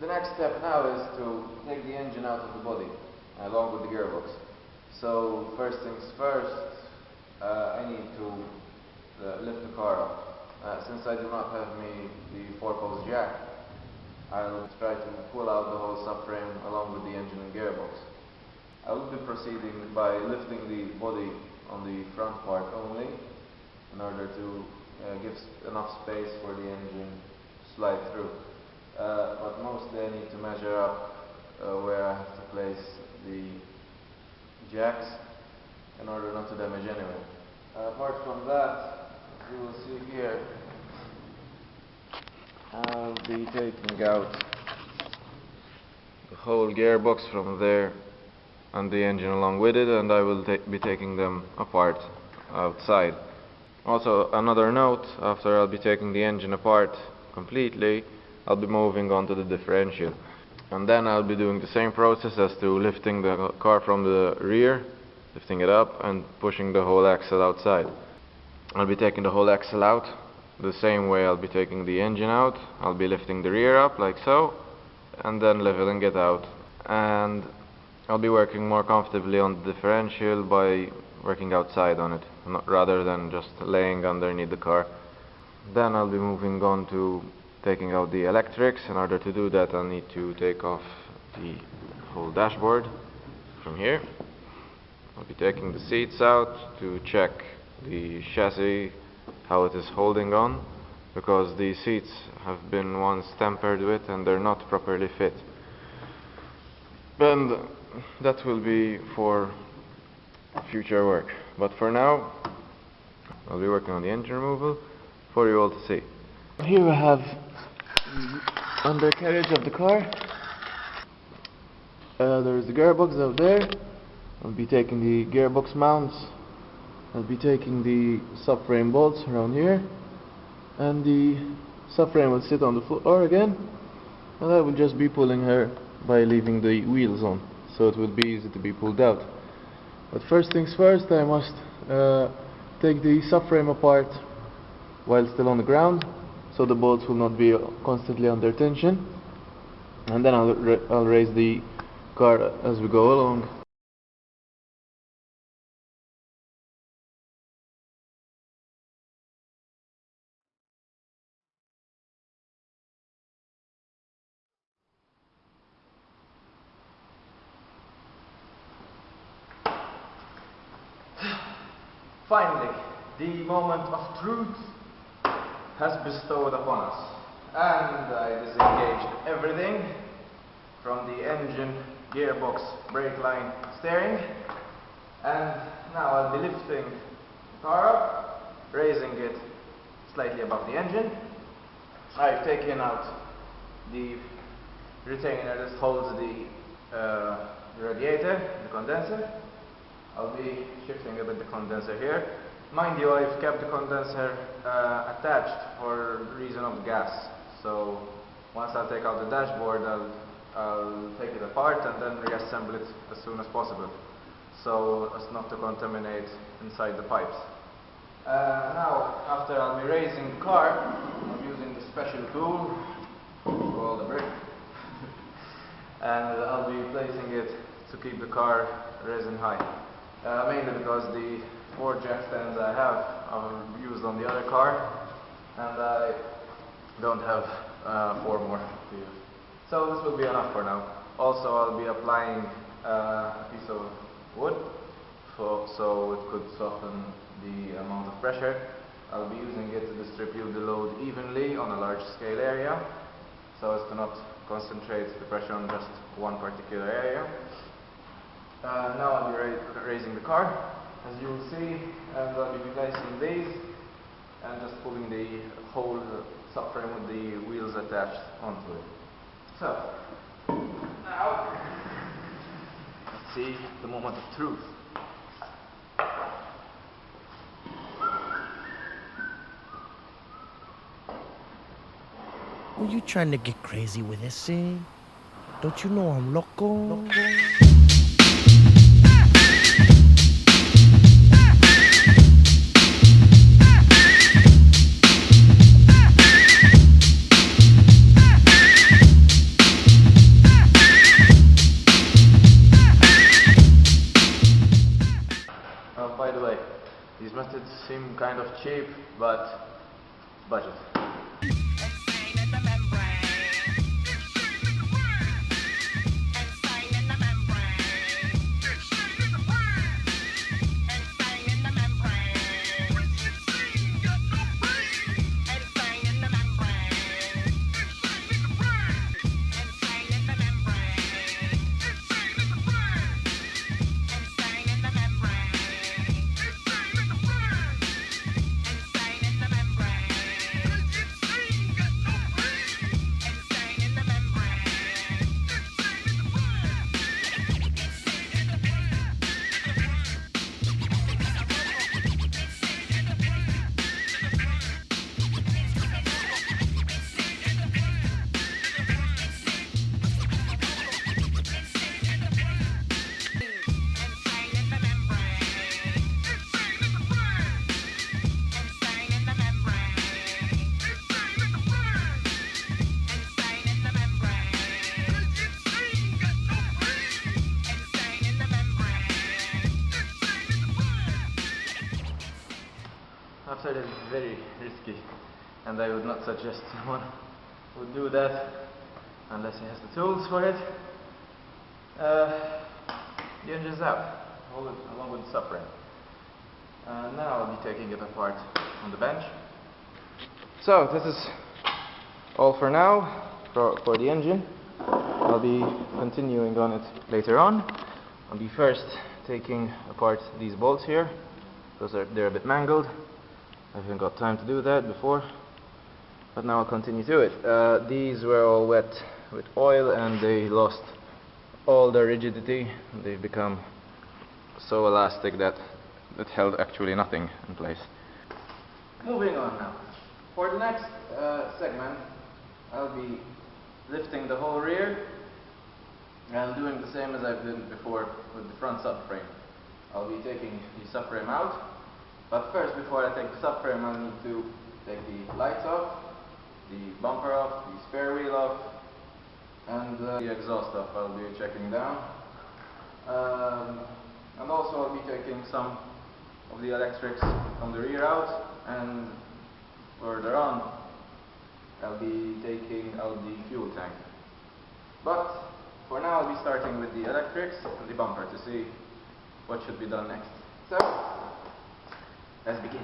The next step now is to take the engine out of the body along with the gearbox. So first things first, I need to lift the car up. Since I do not have the 4-post jack, I'll try to pull out the whole subframe along with the engine and gearbox. I will be proceeding by lifting the body on the front part only in order to give enough space for the engine to slide through. But mostly I need to measure up where I have to place the jacks in order not to damage anything. Apart from that, as you will see here, I'll be taking out the whole gearbox from there and the engine along with it, and I will be taking them apart outside. Also, another note, after I'll be taking the engine apart completely, I'll be moving on to the differential, and then I'll be doing the same process as to lifting the car from the rear, lifting it up and pushing the whole axle outside. I'll be taking the whole axle out the same way I'll be taking the engine out. I'll be lifting the rear up like so, and then leveling it out, and I'll be working more comfortably on the differential by working outside on it, rather than just laying underneath the car. Then I'll be moving on to taking out the electrics. In order to do that, I'll need to take off the whole dashboard from here. I'll be taking the seats out to check the chassis, how it is holding on, because the seats have been once tampered with and they're not properly fit. And that will be for future work. But for now, I'll be working on the engine removal for you all to see. Here I have the undercarriage of the car. There's the gearbox out there. I'll be taking the gearbox mounts. I'll be taking the subframe bolts around here, and the subframe will sit on the floor again, and I will just be pulling her by leaving the wheels on, so it will be easy to be pulled out. But first things first, I must take the subframe apart while still on the ground, so the bolts will not be constantly under tension, and then I'll raise the car as we go along. Finally, the moment of truth has bestowed upon us, and I disengaged everything from the engine, gearbox, brake line, steering, and now I'll be lifting the car up, raising it slightly above the engine. I've taken out the retainer that holds the radiator, the condenser. I'll be shifting a bit the condenser here. Mind you, I've kept the condenser attached for reason of gas. So once I'll take out the dashboard, I'll take it apart and then reassemble it as soon as possible, so as not to contaminate inside the pipes. Now, after I'll be raising the car, I'm using the special tool called the brick, and I'll be placing it to keep the car raising high. Mainly because the 4 jack stands I have are used on the other car, and I don't have 4 more to use. So this will be enough for now. Also, I'll be applying a piece of wood so it could soften the amount of pressure. I'll be using it to distribute the load evenly on a large scale area, so as to not concentrate the pressure on just one particular area. Now I'll be raising the car, as you will see, and I'll be replacing these and just pulling the whole subframe with the wheels attached onto it. So, now, let's see the moment of truth. Are you trying to get crazy with this, eh? Don't you know I'm loco? kind of cheap, but budget. Outside is very risky, and I would not suggest someone would do that unless he has the tools for it. The engine's out, along with the subframe. Now I'll be taking it apart on the bench. So this is all for now for the engine. I'll be continuing on it later on. I'll be first taking apart these bolts here because they're a bit mangled. I haven't got time to do that before, but now I'll continue to it. These were all wet with oil and they lost all their rigidity. They've become so elastic that it held actually nothing in place. Moving on now. For the next segment, I'll be lifting the whole rear and doing the same as I've done before with the front subframe. I'll be taking the subframe out. But first, before I take the subframe, I need to take the lights off, the bumper off, the spare wheel off, and the exhaust off. I'll be checking down. And also I'll be taking some of the electrics from the rear out, and further on I'll be taking out the fuel tank. But for now I'll be starting with the electrics and the bumper to see what should be done next. So, let's begin.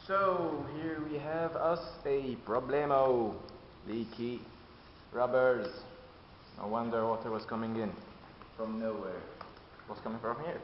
So here we have us a problemo. Leaky rubbers. No wonder water was coming in from nowhere. It was coming from here.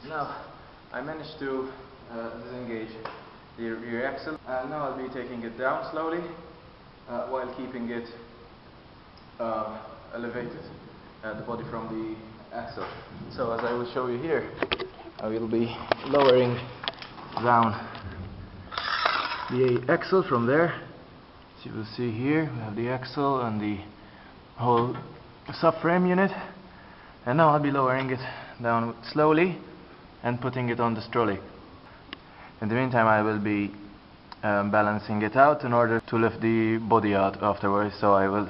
Now, I managed to disengage the rear axle, and now I'll be taking it down slowly while keeping it elevated the body from the axle. So as I will show you here, I will be lowering down the axle from there. As you will see here, we have the axle and the whole subframe unit, and now I'll be lowering it down slowly and putting it on the trolley. In the meantime, I will be balancing it out in order to lift the body out afterwards, so I will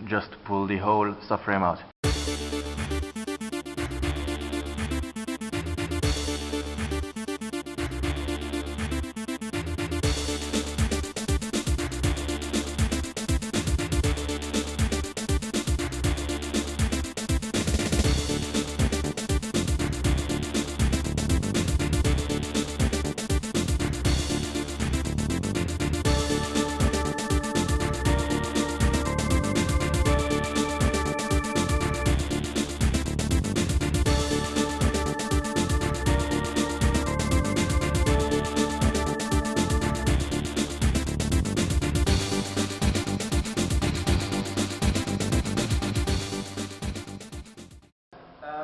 just pull the whole subframe out.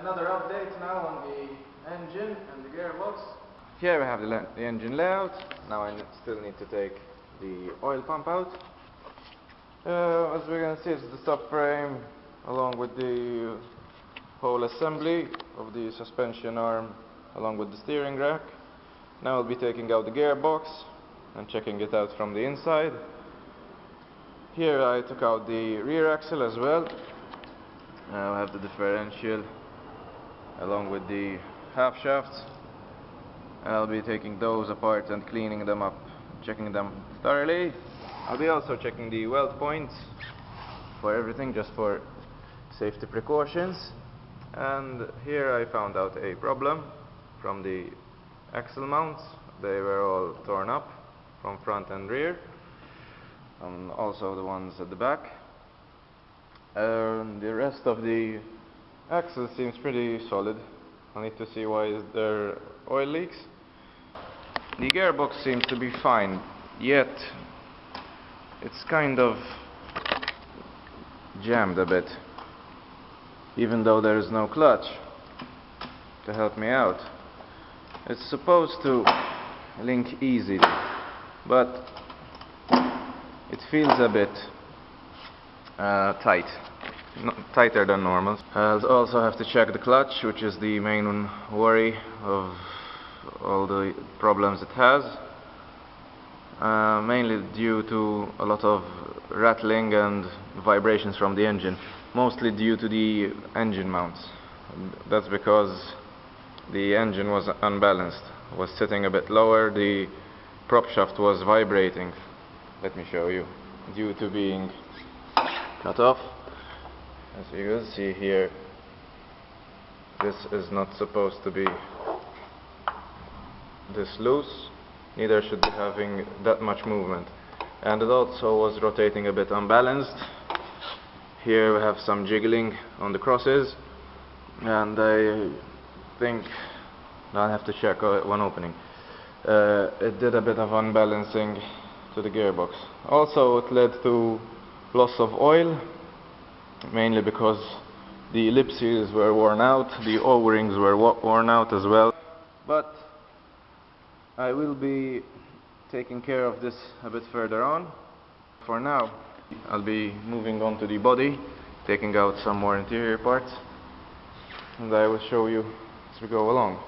Another update now on the engine and the gearbox. Here we have the engine layout. Now I still need to take the oil pump out. As we can see, it's the subframe along with the whole assembly of the suspension arm along with the steering rack. Now I'll be taking out the gearbox and checking it out from the inside. Here I took out the rear axle as well. Now I have the differential along with the half shafts. I'll be taking those apart and cleaning them up, checking them thoroughly. I'll be also checking the weld points for everything, just for safety precautions. And here I found out a problem from the axle mounts. They were all torn up from front and rear, and also the ones at the back. The rest of the axle seems pretty solid. I need to see why there are oil leaks. The gearbox seems to be fine, yet it's kind of jammed a bit, even though there is no clutch to help me out. It's supposed to link easily, but it feels a bit tight. Tighter than normal. I'll also have to check the clutch, which is the main worry of all the problems it has, mainly due to a lot of rattling and vibrations from the engine, mostly due to the engine mounts. That's because the engine was unbalanced, was sitting a bit lower, the prop shaft was vibrating. Let me show you. Due to being cut off. As you can see here, this is not supposed to be this loose, neither should be having that much movement, and it also was rotating a bit unbalanced. Here we have some jiggling on the crosses, and I think I'll have to check one opening. It did a bit of unbalancing to the gearbox. Also it led to loss of oil, mainly because the lip seals were worn out, the O-rings were worn out as well. But I will be taking care of this a bit further on. For now, I'll be moving on to the body, taking out some more interior parts, and I will show you as we go along.